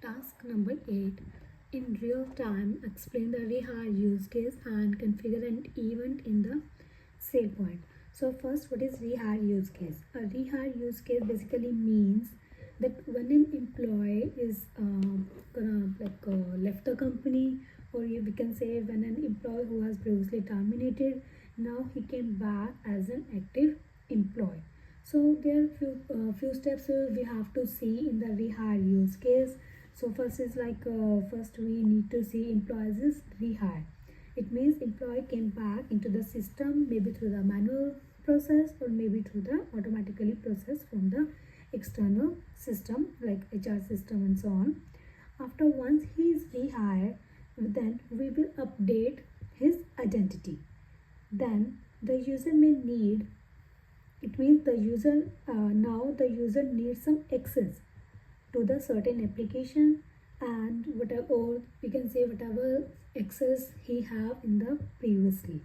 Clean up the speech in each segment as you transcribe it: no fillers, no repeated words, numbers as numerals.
Task number 8. In real time, explain the rehire use case and configure an event in the sale point. So first, what is rehire use case? A rehire use case basically means that when an employee is left the company, or we can say when an employee who has previously terminated, now he came back as an active employee. So there are few steps we have to see in the rehire use case. So first is first we need to see employees is rehire. It means employee came back into the system, maybe through the manual process or maybe through the automatically process from the external system like HR system and so on. After once he is rehired, then we will update his identity. Then the user may need, it means the user now the user needs some access to the certain application and whatever, or we can say whatever access he have in the previously.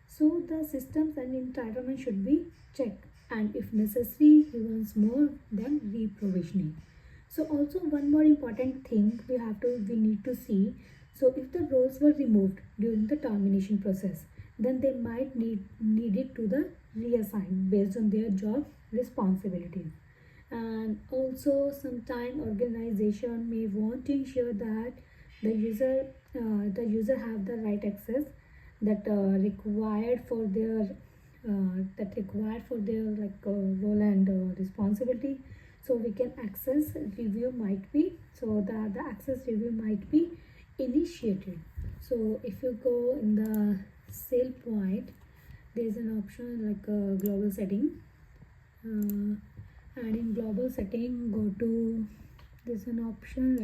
So the systems and entitlement should be checked, and if necessary he wants more, then reprovisioning. So also one more important thing we need to see. So if the roles were removed during the termination process, then they might need it to the reassign based on their job responsibilities. And also sometime organization may want to ensure that the user have the right access that required for their role and responsibility. So we can access review might be, so the access review might be initiated. So if you go in the sale point, there is an option like global setting, and in global setting go to, there's an option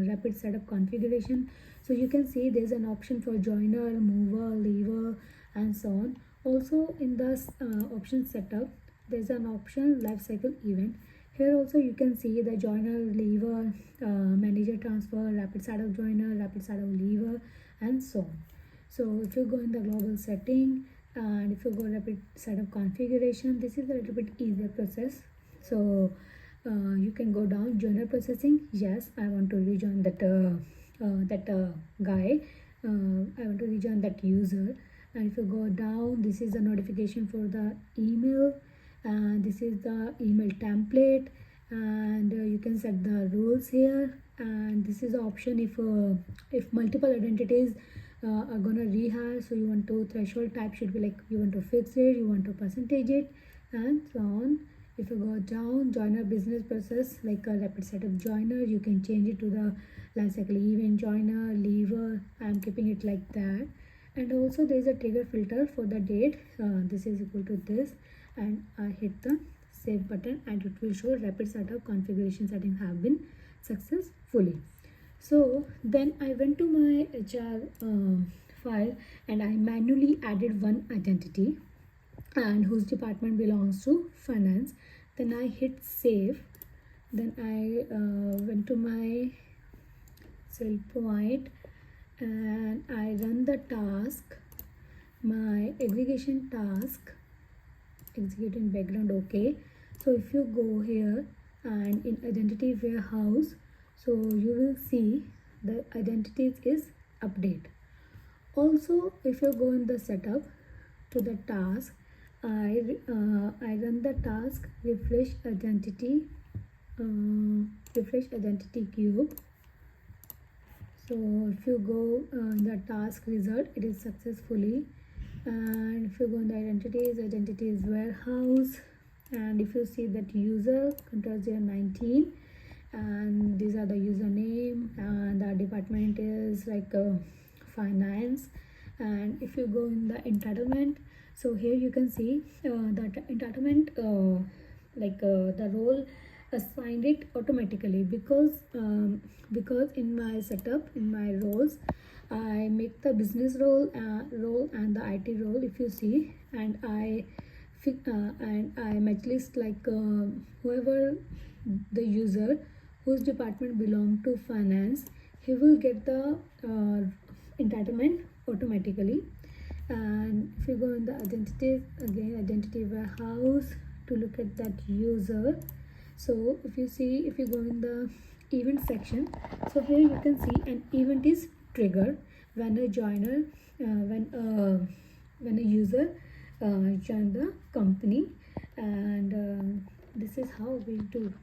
rapid setup configuration. So you can see there's an option for joiner, mover, leaver and so on. Also in the option setup, there's an option lifecycle event. Here also you can see the joiner, leaver, manager transfer, rapid setup joiner, rapid setup leaver and so on. So if you go in the global setting and if you go rapid setup configuration, this is a little bit easier process. So you can go down joiner processing. Yes, I want to rejoin that guy. I want to rejoin that user. And if you go down, this is the notification for the email, and this is the email template, and you can set the rules here. And this is the option if multiple identities are gonna rehire. So you want to threshold type should be like you want to fix it, you want to percentage it and so on. If you go down, joiner business process like a rapid setup joiner, you can change it to the lifecycle event joiner, leaver. I'm keeping it like that. And also there is a trigger filter for the date. This is equal to this, and I hit the save button and it will show rapid setup configuration settings have been successfully. So then I went to my HR file and I manually added one identity and whose department belongs to finance. Then I hit save. Then I went to my sale point and I run the task, my aggregation task, execute in background. Okay, so if you go here and in identity warehouse, so you will see the identities is update. Also if you go in the setup to the task, I run the task refresh identity cube. So if you go the task result, it is successfully. And if you go in the identities warehouse, and if you see that user control 019 and these are the username and the department is like finance. And if you go in the entitlement, so here you can see that entitlement the role assigned it automatically because in my setup, in my roles, I make the business role and the IT role, if you see, and I match list like whoever the user whose department belong to finance, he will get the entitlement automatically. And if you go in the identities, again identity warehouse to look at that user. So if you see, if you go in the event section. So here you can see an event is triggered when a joiner when a user join the company, and this is how we do.